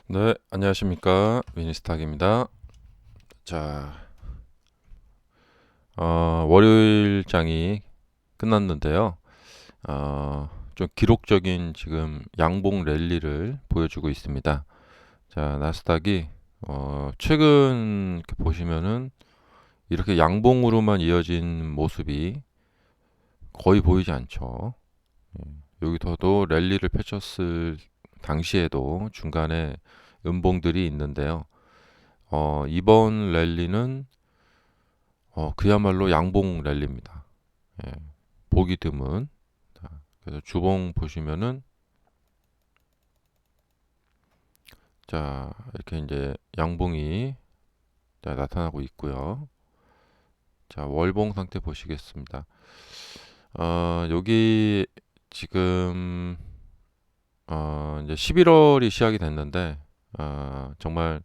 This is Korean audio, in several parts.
네, 안녕하십니까. 위니스탁입니다. 자, 월요일장이 끝났는데요. 좀 기록적인 지금 양봉 랠리를 보여주고 있습니다. 자, 나스닥이 최근 이렇게 보시면은 이렇게 양봉으로만 이어진 모습이 거의 보이지 않죠. 여기서도 랠리를 펼쳤을 당시에도 중간에 음봉들이 있는데요. 이번 랠리는 그야말로 양봉 랠리입니다. 예, 보기 드문. 자, 그래서 주봉 보시면은 자, 이렇게 이제 양봉이 자, 나타나고 있고요. 자, 월봉 상태 보시겠습니다. 여기 지금 이제 11월이 시작이 됐는데 정말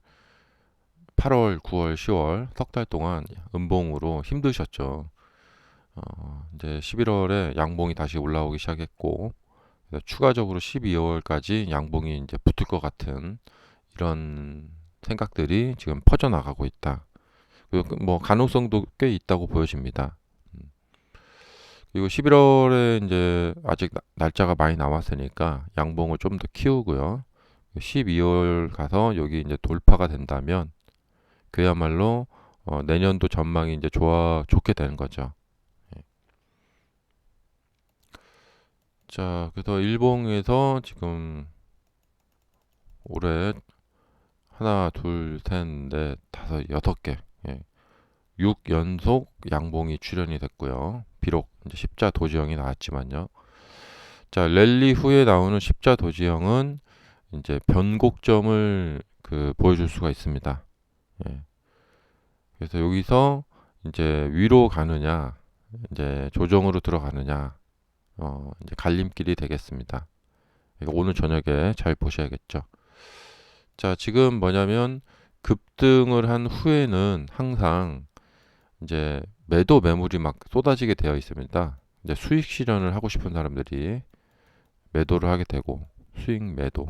8월, 9월, 10월 석 달 동안 음봉으로 힘드셨죠. 이제 11월에 양봉이 다시 올라오기 시작했고 그래서 추가적으로 12월까지 양봉이 이제 붙을 것 같은 이런 생각들이 지금 퍼져나가고 있다. 그리고 뭐 가능성도 꽤 있다고 보여집니다. 음. 그리고 11월에 이제 아직 날짜가 많이 남았으니까 양봉을 좀 더 키우고요. 12월 가서 여기 이제 돌파가 된다면 그야말로 내년도 전망이 이제 좋게 되는 거죠. 예. 자, 그래서 일봉에서 지금 올해 하나, 둘, 셋, 넷, 다섯, 6개. 예. 6연속 양봉이 출현이 됐고요. 비록 이제 십자 도지형이 나왔지만요. 자, 랠리 후에 나오는 십자 도지형은 이제 변곡점을 보여줄 수가 있습니다. 예. 그래서 여기서 이제 위로 가느냐, 이제 조정으로 들어가느냐, 이제 갈림길이 되겠습니다. 이거 오늘 저녁에 잘 보셔야겠죠. 자, 지금 뭐냐면 급등을 한 후에는 항상 이제 매도 매물이 막 쏟아지게 되어 있습니다. 이제 수익 실현을 하고 싶은 사람들이 매도를 하게 되고 수익 매도.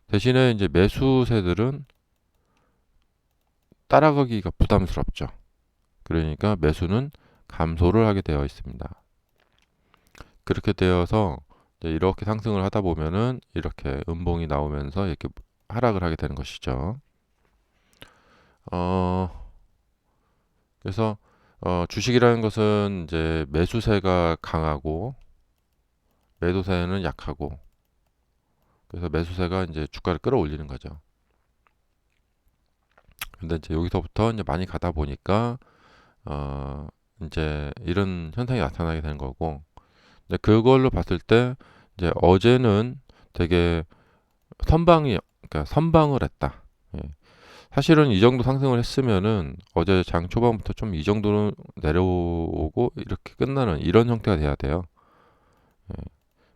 대신에 이제 매수세들은 따라가기가 부담스럽죠. 그러니까 매수는 감소를 하게 되어 있습니다. 그렇게 되어서 이제 이렇게 상승을 하다 보면은 이렇게 음봉이 나오면서 이렇게 하락을 하게 되는 것이죠. 어, 그래서 주식이라는 것은 이제 매수세가 강하고 매도세는 약하고 그래서 매수세가 이제 주가를 끌어올리는 거죠. 근데 이제 여기서부터 이제 많이 가다 보니까 어 이제 이런 현상이 나타나게 되는 거고 근데 그걸로 봤을 때 이제 어제는 되게 그러니까 선방을 했다. 예. 사실은 이 정도 상승을 했으면은 어제 장 초반부터 좀 이 정도로 내려오고 이렇게 끝나는 이런 형태가 돼야 돼요. 예.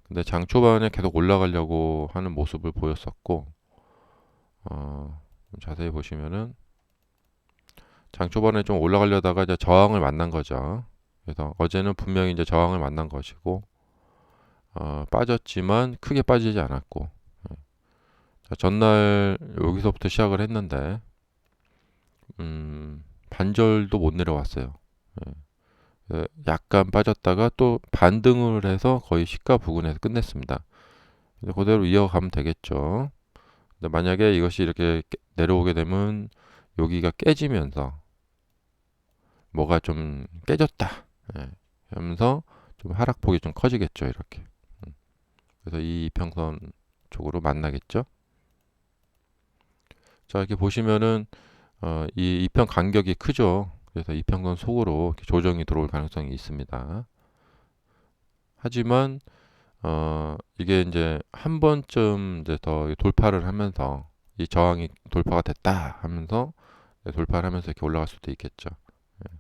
근데 장 초반에 계속 올라가려고 하는 모습을 보였었고 자세히 보시면은 장 초반에 좀 올라가려다가 이제 저항을 만난 거죠. 그래서 어제는 분명히 이제 저항을 만난 것이고 빠졌지만 크게 빠지지 않았고 자, 전날 여기서부터 시작을 했는데 반절도 못 내려왔어요. 예. 약간 빠졌다가 또 반등을 해서 거의 시가 부근에서 끝냈습니다. 그대로 이어가면 되겠죠. 근데 만약에 이것이 이렇게 내려오게 되면 여기가 깨지면서 뭐가 좀 깨졌다. 예. 하면서 좀 하락폭이 좀 커지겠죠. 이렇게. 음. 그래서 이 이평선 쪽으로 만나겠죠. 자, 이렇게 보시면은 이 이평 간격이 크죠. 그래서 이평선 속으로 이렇게 조정이 들어올 가능성이 있습니다. 하지만 이게 이제 한 번쯤 이제 더 돌파를 하면서 이 저항이 돌파가 됐다 하면서 돌파를 하면서 이렇게 올라갈 수도 있겠죠. 예.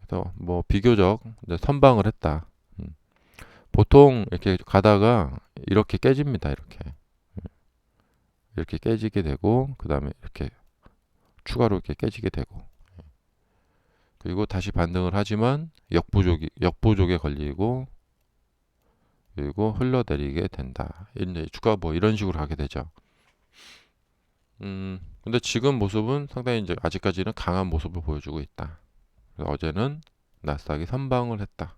그래서 뭐 비교적 이제 선방을 했다. 음. 보통 이렇게 가다가 이렇게 깨집니다. 이렇게 깨지게 되고 그 다음에 이렇게 추가로 이렇게 깨지게 되고 그리고 다시 반등을 하지만 역부족에 걸리고 그리고 흘러내리게 된다. 이제 주가 뭐 이런 식으로 하게 되죠. 근데 지금 모습은 상당히 이제 아직까지는 강한 모습을 보여주고 있다. 그래서 어제는 나스닥이 선방을 했다.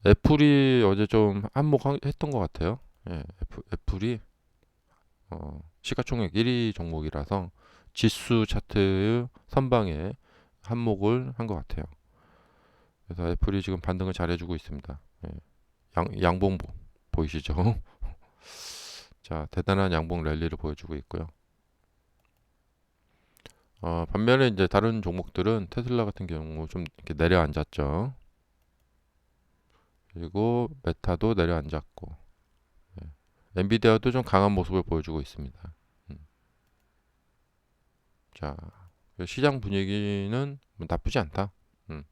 애플이 어제 좀 한몫했던 것 같아요. 예, 애플이 시가총액 1위 종목이라서 지수 차트의 선방에 한몫을 한 것 같아요. 그래서 애플이 지금 반등을 잘해주고 있습니다. 예, 양봉 보이시죠? 자, 대단한 양봉 랠리를 보여주고 있고요. 반면에 이제 다른 종목들은 테슬라 같은 경우 좀 이렇게 내려앉았죠. 그리고 메타도 내려앉았고, 예. 엔비디아도 좀 강한 모습을 보여주고 있습니다. 음. 자, 시장 분위기는 뭐 나쁘지 않다.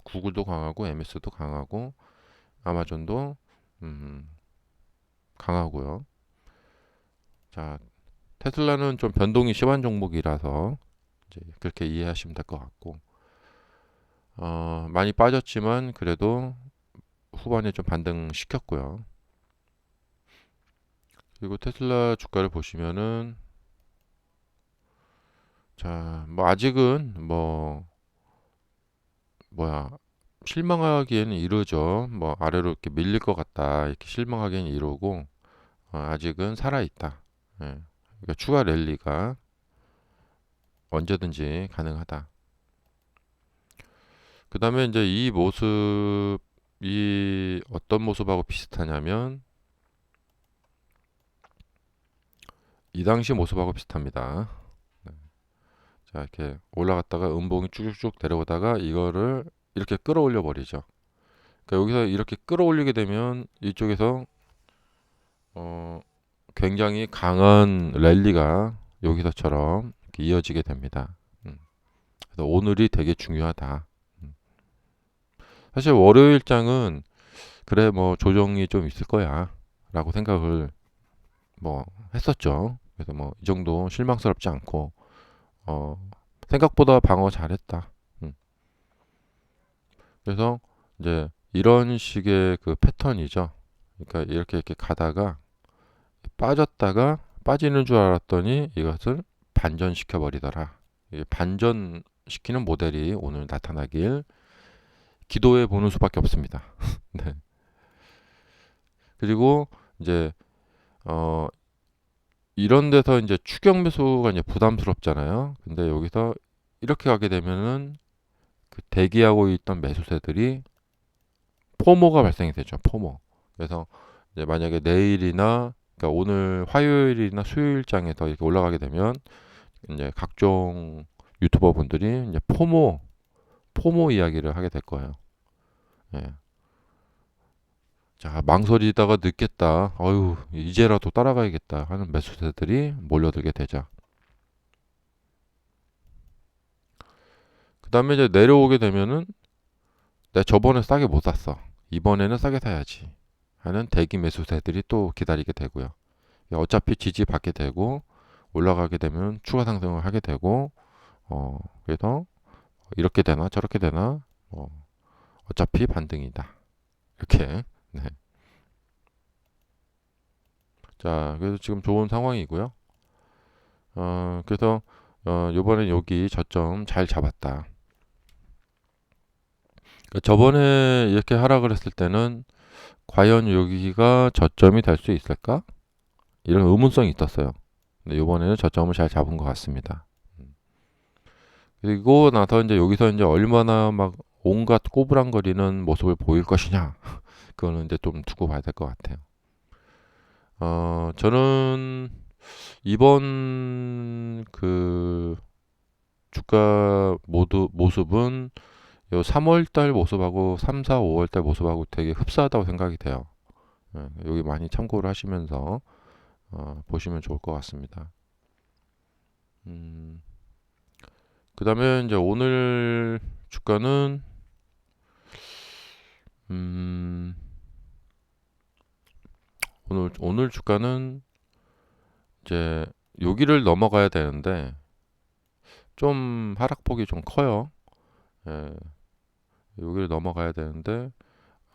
구글도 강하고, MS도 강하고, 아마존도 강하고요. 자, 테슬라는 좀 변동이 심한 종목이라서 이제 그렇게 이해하시면 될 것 같고, 많이 빠졌지만 그래도 후반에 좀 반등시켰고요. 그리고 테슬라 주가를 보시면은 자, 뭐 아직은 뭐 뭐야 실망하기에는 이르죠. 뭐 아래로 이렇게 밀릴 것 같다 이렇게 실망하기에는 이르고 아직은 살아 있다. 예. 그러니까 추가 랠리가 언제든지 가능하다. 그 다음에 이제 이 모습이 어떤 모습하고 비슷하냐면 이 당시 모습하고 비슷합니다. 네. 자, 이렇게 올라갔다가 음봉이 쭉쭉쭉 내려오다가 이거를 이렇게 끌어올려 버리죠. 그러니까 여기서 이렇게 끌어올리게 되면 이쪽에서 어, 굉장히 강한 랠리가 여기서처럼 이렇게 이어지게 됩니다. 그래서 오늘이 되게 중요하다. 음. 사실 월요일장은 그래 뭐 조정이 좀 있을 거야 라고 생각을 뭐 했었죠. 그래서 뭐 이 정도 실망스럽지 않고 생각보다 방어 잘했다. 음. 그래서 이제 이런 식의 그 패턴이죠. 그러니까 이렇게 가다가 빠졌다가 빠지는 줄 알았더니 이것을 반전시켜 버리더라. 반전시키는 모델이 오늘 나타나길 기도해 보는 수밖에 없습니다. 네. 그리고 이제 어 이런 데서 이제 추격 매수가 이제 부담스럽잖아요. 근데 여기서 이렇게 가게 되면은 그 대기하고 있던 매수세들이 포모가 발생이 되죠. 포모. 그래서 이제 만약에 내일이나 그러니까 오늘 화요일이나 수요일장에서 이렇게 올라가게 되면 이제 각종 유튜버 분들이 이제 포모 이야기를 하게 될 거예요. 예. 자, 망설이다가 늦겠다. 어유, 이제라도 따라가야겠다 하는 매수세들이 몰려들게 되죠. 그 다음에 이제 내려오게 되면은 내가 저번에 싸게 못 샀어. 이번에는 싸게 사야지 하는 대기 매수세들이 또 기다리게 되고요. 어차피 지지받게 되고 올라가게 되면 추가 상승을 하게 되고 그래서 이렇게 되나 저렇게 되나 어차피 반등이다. 이렇게 네. 자, 그래서 지금 좋은 상황이고요. 그래서 요번에 여기 저점 잘 잡았다. 그러니까 저번에 이렇게 하락을 했을 때는 과연 여기가 저점이 될 수 있을까? 이런 의문성이 있었어요. 근데 이번에는 저점을 잘 잡은 것 같습니다. 그리고 나서 이제 여기서 이제 얼마나 막 온갖 꼬부랑거리는 모습을 보일 것이냐, 그거는 이제 좀 두고 봐야 될 것 같아요. 저는 이번 그 주가 모습은 요 3월 달 모습하고 3, 4, 5월 달 모습하고 되게 흡사하다고 생각이 돼요. 여기 많이 참고를 하시면서 보시면 좋을 것 같습니다. 그 다음에 이제 오늘 주가는 음, 오늘 주가는 이제 여기를 넘어가야 되는데 좀 하락폭이 좀 커요. 예, 여기를 넘어가야 되는데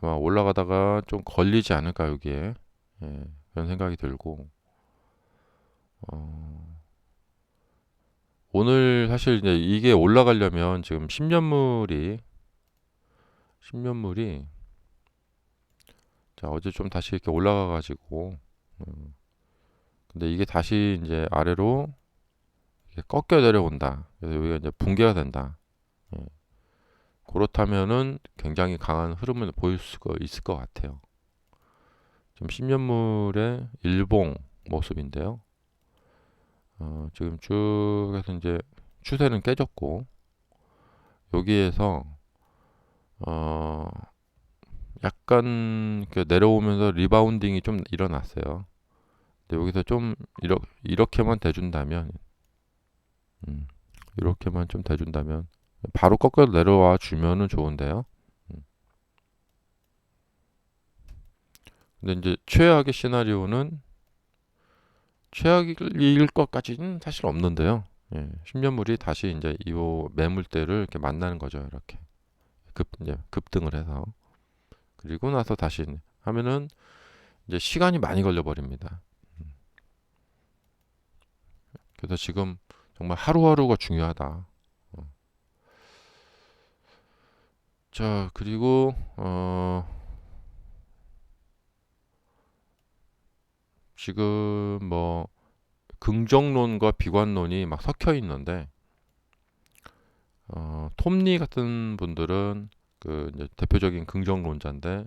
아마 올라가다가 좀 걸리지 않을까 여기에. 예, 그런 생각이 들고 어, 오늘 사실 이제 이게 올라가려면 지금 10년물이 자 어제 좀 다시 이렇게 올라가 가지고 근데 이게 다시 이제 아래로 이렇게 꺾여 내려온다. 그래서 여기가 이제 붕괴가 된다. 예, 그렇다면은 굉장히 강한 흐름을 보일 수가 있을 것 같아요. 지금 10년물의 일봉 모습인데요. 지금 쭉 해서 이제 추세는 깨졌고 여기에서 어, 약간 그 내려오면서 리바운딩이 좀 일어났어요. 근데 여기서 좀 이렇게만 대준다면 음, 이렇게만 좀 대준다면 바로 꺾여 내려와 주면은 좋은데요. 음. 근데 이제 최악의 시나리오는 최악일 것까지는 사실 없는데요. 예, 10년물이 다시 이제 이 매물대를 이렇게 만나는 거죠. 이렇게 이제 급등을 해서 그리고 나서 다시 하면은 이제 시간이 많이 걸려 버립니다. 그래서 지금 정말 하루하루가 중요하다. 자, 그리고 지금 뭐 긍정론과 비관론이 막 섞여 있는데 톱니 같은 분들은 그 이제 대표적인 긍정론자인데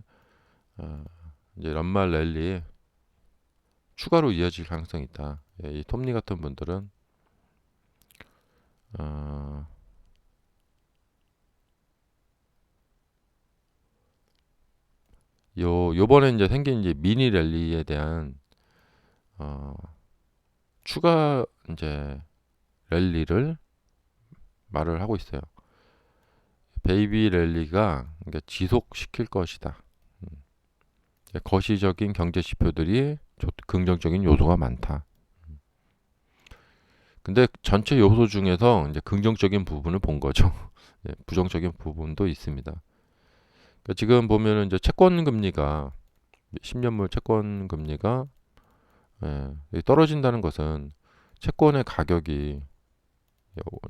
어, 이제 연말 랠리 추가로 이어질 가능성이 있다. 예, 이 톱니 같은 분들은 어, 요번에 이제 생긴 이제 미니 랠리에 대한 어, 추가 이제 랠리를 말을 하고 있어요. 베이비 랠리가 그러니까 지속시킬 것이다. 음, 거시적인 경제 지표들이 긍정적인 요소가 많다. 근데 전체 요소 중에서 이제 긍정적인 부분을 본 거죠. 네, 부정적인 부분도 있습니다. 그러니까 지금 보면은 이제 채권 금리가 10년물 채권 금리가 떨어진다는 것은 채권의 가격이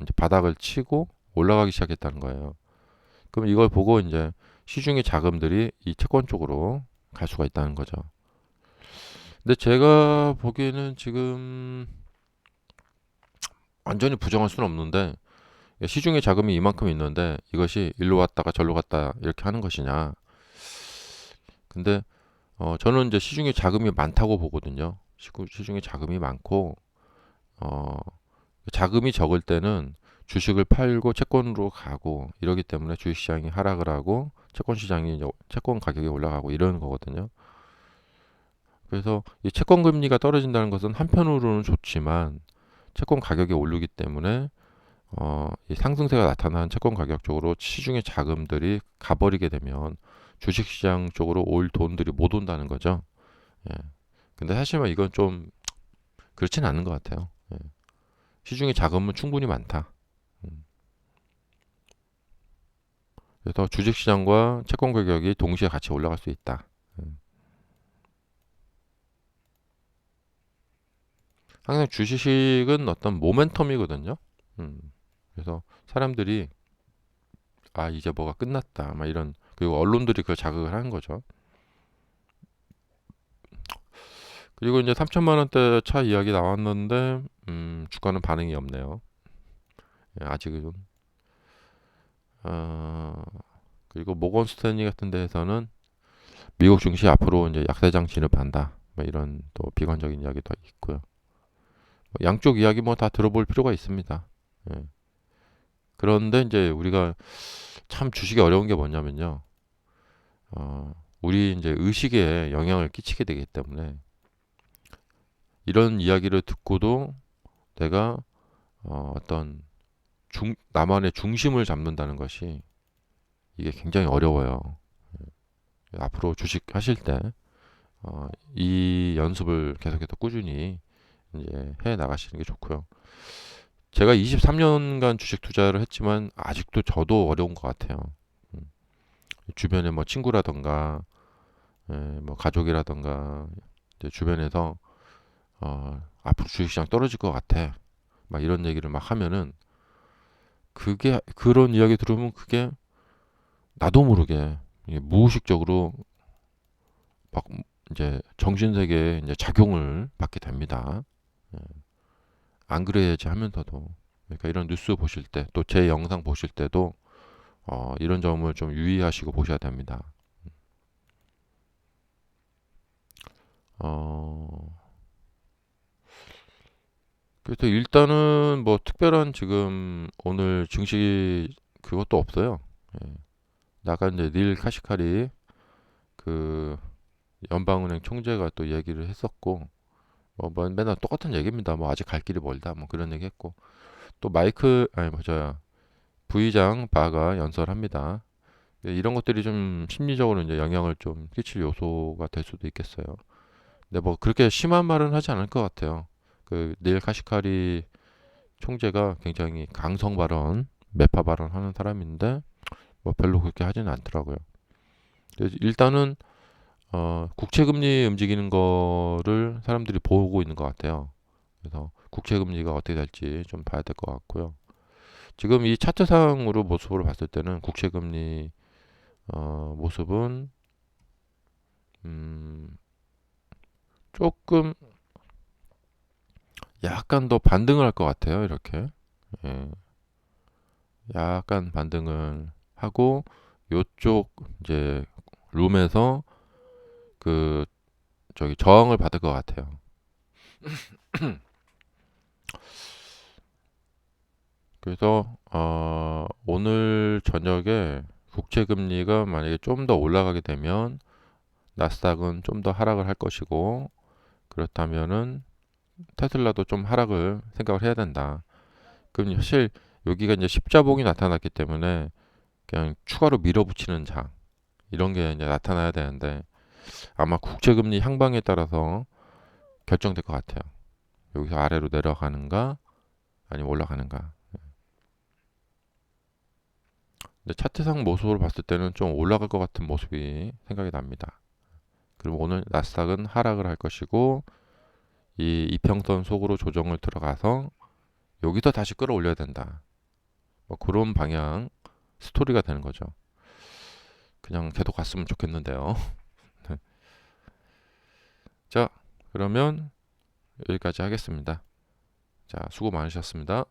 이제 바닥을 치고 올라가기 시작했다는 거예요. 그럼 이걸 보고 이제 시중의 자금들이 이 채권 쪽으로 갈 수가 있다는 거죠. 근데 제가 보기에는 지금 완전히 부정할 수는 없는데 시중에 자금이 이만큼 있는데 이것이 일로 왔다가 절로 갔다 이렇게 하는 것이냐. 근데 저는 이제 시중에 자금이 많다고 보거든요. 시중에 자금이 많고 어, 자금이 적을 때는 주식을 팔고 채권으로 가고 이러기 때문에 주식시장이 하락을 하고 채권 시장이 채권 가격이 올라가고 이러는 거거든요. 그래서 이 채권 금리가 떨어진다는 것은 한편으로는 좋지만 채권 가격이 오르기 때문에 이 상승세가 나타난 채권 가격 쪽으로 시중의 자금들이 가버리게 되면 주식시장 쪽으로 올 돈들이 못 온다는 거죠. 예. 근데 사실 이건 좀 그렇진 않은 것 같아요. 예. 시중의 자금은 충분히 많다. 음. 그래서 주식시장과 채권 가격이 동시에 같이 올라갈 수 있다. 음. 항상 주식은 어떤 모멘텀이거든요. 음. 그래서 사람들이 이제 뭐가 끝났다. 막 이런 그리고 언론들이 그걸 자극을 하는 거죠. 그리고 이제 3천만 원대 차 이야기 나왔는데 주가는 반응이 없네요. 예, 아직은 어, 그리고 모건 스탠리 같은 데에서는 미국 증시 앞으로 이제 약세장 진입한다. 뭐 이런 또 비관적인 이야기도 있고요. 양쪽 이야기 뭐 다 들어볼 필요가 있습니다. 예. 그런데 이제 우리가 참 주식이 어려운 게 뭐냐면요. 우리 이제 의식에 영향을 끼치게 되기 때문에 이런 이야기를 듣고도 내가 어떤 나만의 중심을 잡는다는 것이 이게 굉장히 어려워요. 앞으로 주식 하실 때, 이 연습을 계속해서 꾸준히 이제 해 나가시는 게 좋고요. 제가 23년간 주식 투자를 했지만 아직도 저도 어려운 것 같아요. 음, 주변에 뭐 친구라던가 뭐 가족이라던가 이제 주변에서 앞으로 주식시장 떨어질 것 같아. 막 이런 얘기를 막 하면은 그게 그런 이야기 들으면 그게 나도 모르게 이게 무의식적으로 막 이제 정신세계에 이제 작용을 받게 됩니다. 예, 안 그래야지 하면서도 그러니까 이런 뉴스 보실 때 또 제 영상 보실 때도 이런 점을 좀 유의하시고 보셔야 됩니다. 어, 그래서 일단은 뭐 특별한 지금 오늘 증시 그것도 없어요. 예. 나가 이제 닐 카시카리 그 연방은행 총재가 또 얘기를 했었고 뭐 맨날 똑같은 얘기입니다. 뭐 아직 갈 길이 멀다 뭐 그런 얘기 했고 또 마이크 아니 뭐죠 부의장 바가 연설합니다. 예, 이런 것들이 좀 심리적으로 이제 영향을 좀 끼칠 요소가 될 수도 있겠어요. 근데 뭐 그렇게 심한 말은 하지 않을 것 같아요. 그 닐 카시카리 총재가 굉장히 강성 발언, 매파 발언하는 사람인데 뭐 별로 그렇게 하지는 않더라고요. 그래서 일단은 국채 금리 움직이는 거를 사람들이 보고 있는 것 같아요. 그래서 국채 금리가 어떻게 될지 좀 봐야 될 것 같고요. 지금 이 차트상으로 모습으로 봤을 때는 국채 금리 모습은 음, 조금 약간 더 반등을 할 것 같아요. 이렇게 예, 약간 반등을 하고 요쪽 이제 룸에서 그 저기 저항을 받을 것 같아요. 그래서 오늘 저녁에 국채 금리가 만약에 좀 더 올라가게 되면 나스닥은 좀 더 하락을 할 것이고 그렇다면은 테슬라도 좀 하락을 생각을 해야 된다. 그럼 사실 여기가 이제 십자봉이 나타났기 때문에 그냥 추가로 밀어붙이는 장 이런 게 이제 나타나야 되는데 아마 국채금리 향방에 따라서 결정될 것 같아요. 여기서 아래로 내려가는가 아니면 올라가는가. 근데 차트상 모습으로 봤을 때는 좀 올라갈 것 같은 모습이 생각이 납니다. 그리고 오늘 나스닥은 하락을 할 것이고 이 이평선 속으로 조정을 들어가서 여기서 다시 끌어올려야 된다. 뭐 그런 방향 스토리가 되는 거죠. 그냥 계속 갔으면 좋겠는데요. 자, 그러면 여기까지 하겠습니다. 자, 수고 많으셨습니다.